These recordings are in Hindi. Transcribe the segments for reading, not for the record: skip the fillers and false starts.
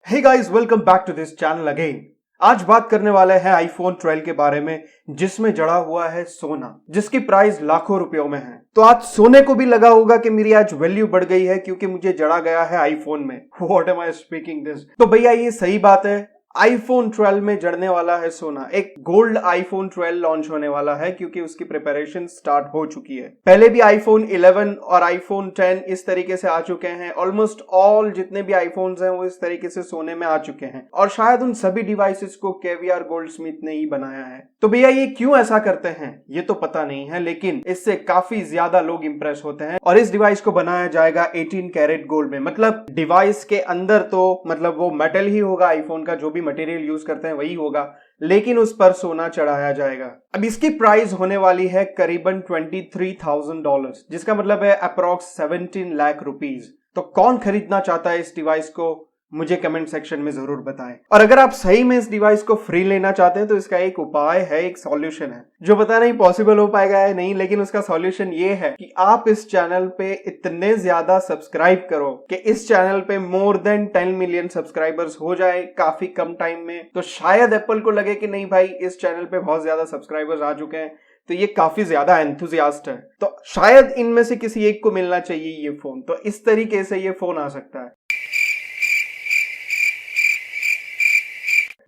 Hey guys, welcome back to this channel again. आज बात करने वाले हैं आईफोन 12 के बारे में, जिसमें जड़ा हुआ है सोना, जिसकी प्राइस लाखों रुपयों में है। तो आज सोने को भी लगा होगा कि मेरी आज वैल्यू बढ़ गई है क्योंकि मुझे जड़ा गया है आईफोन में। What am I speaking this? तो भैया ये सही बात है, आईफोन 12 में जड़ने वाला है सोना। एक गोल्ड आईफोन 12 लॉन्च होने वाला है क्योंकि उसकी प्रिपरेशन स्टार्ट हो चुकी है। पहले भी आईफोन 11 और आईफोन 10 इस तरीके से आ चुके हैं। ऑलमोस्ट ऑल जितने भी आईफोन्स हैं वो इस तरीके से सोने में आ चुके हैं और शायद उन सभी डिवाइसेस को केवीआर गोल्डस्मिथ ने ही बनाया है। तो भैया ये क्यों ऐसा करते हैं ये तो पता नहीं है, लेकिन इससे काफी ज्यादा लोग इंप्रेस होते हैं। और इस डिवाइस को बनाया जाएगा 18 कैरेट गोल्ड में। मतलब डिवाइस के अंदर तो मतलब वो मेटल ही होगा, आईफोन का जो भी मटेरियल यूज करते हैं वही होगा, लेकिन उस पर सोना चढ़ाया जाएगा। अब इसकी प्राइस होने वाली है करीबन $23,000, जिसका मतलब है अप्रॉक्स 17 लाख रुपीज। तो कौन खरीदना चाहता है इस डिवाइस को, मुझे कमेंट सेक्शन में जरूर बताएं। और अगर आप सही में इस डिवाइस को फ्री लेना चाहते हैं तो इसका एक उपाय है, एक सॉल्यूशन है, जो पता नहीं पॉसिबल हो पाएगा या नहीं, लेकिन उसका सॉल्यूशन ये है कि आप इस चैनल पे इतने ज्यादा सब्सक्राइब करो कि इस चैनल पे मोर देन 10 मिलियन सब्सक्राइबर्स हो जाए काफी कम टाइम में। तो शायद एप्पल को लगे कि नहीं भाई, इस चैनल पे बहुत ज्यादा सब्सक्राइबर्स आ चुके हैं तो ये काफी ज्यादा एंथुजियास्ट है, तो शायद इनमें से किसी एक को मिलना चाहिए ये फोन। तो इस तरीके से ये फोन आ सकता है।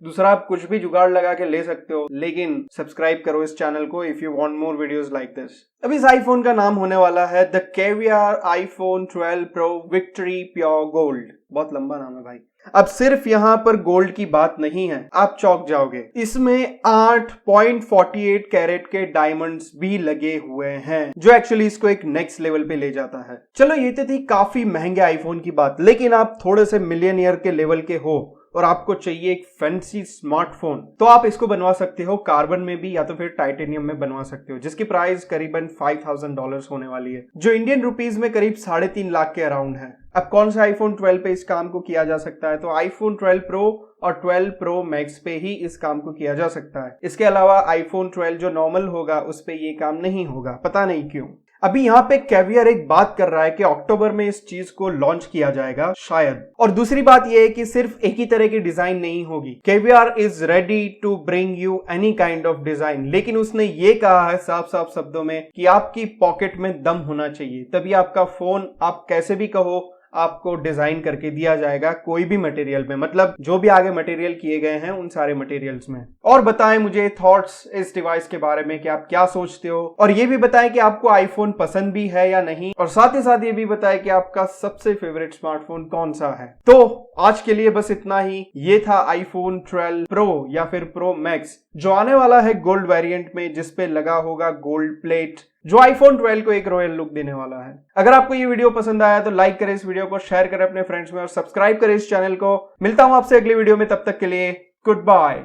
दूसरा, आप कुछ भी जुगाड़ लगा के ले सकते हो, लेकिन सब्सक्राइब करो इस चैनल को if you want more videos like this. अब इस आईफोन का नाम होने वाला है the KVR iPhone 12 pro victory pure gold. बहुत लंबा नाम है भाई। अब सिर्फ यहां पर गोल्ड की बात नहीं है, आप चौंक जाओगे। इसमें 8.48 कैरेट के डायमंड्स भी लगे हुए हैं, जो एक्चुअली इसको एक नेक्स्ट लेवल पे ले जाता है। चलो ये तो थी काफी महंगे आईफोन की बात, लेकिन आप थोड़े से मिलियनियर के लेवल के हो और आपको चाहिए एक फैंसी स्मार्टफोन, तो आप इसको बनवा सकते हो कार्बन में भी या तो फिर टाइटेनियम में बनवा सकते हो, जिसकी प्राइस करीबन $5,000 होने वाली है, जो इंडियन रुपीस में करीब 3.5 लाख के अराउंड है। अब कौन सा आईफोन 12 पे इस काम को किया जा सकता है? तो आईफोन 12 प्रो और 12 प्रो मैक्स पे ही इस काम को किया जा सकता है। इसके अलावा आईफोन 12 जो नॉर्मल होगा उस पे ये काम नहीं होगा, पता नहीं क्यों। अभी यहाँ पे केवीआर एक बात कर रहा है कि अक्टूबर में इस चीज को लॉन्च किया जाएगा शायद। और दूसरी बात यह है कि सिर्फ एक ही तरह की डिजाइन नहीं होगी। KVR is ready to bring you any kind of design, लेकिन उसने ये कहा है साफ साफ शब्दों में कि आपकी पॉकेट में दम होना चाहिए, तभी आपका फोन आप कैसे भी कहो आपको डिजाइन करके दिया जाएगा कोई भी मटेरियल में। मतलब जो भी आगे मटेरियल किए गए हैं उन सारे मटेरियल्स में। और बताएं मुझे थॉट्स इस डिवाइस के बारे में कि आप क्या सोचते हो, और ये भी बताएं कि आपको आईफोन पसंद भी है या नहीं, और साथ ही साथ ये भी बताएं कि आपका सबसे फेवरेट स्मार्टफोन कौन सा है। तो आज के लिए बस इतना ही। ये था आईफोन 12 प्रो या फिर प्रो मैक्स, जो आने वाला है गोल्ड वेरिएंट में, जिसपे लगा होगा गोल्ड प्लेट, जो आईफोन 12 को एक रॉयल लुक देने वाला है। अगर आपको ये वीडियो पसंद आया तो लाइक करें इस वीडियो को, शेयर करें अपने फ्रेंड्स में और सब्सक्राइब करें इस चैनल को। मिलता हूं आपसे अगली वीडियो में, तब तक के लिए गुड बाय।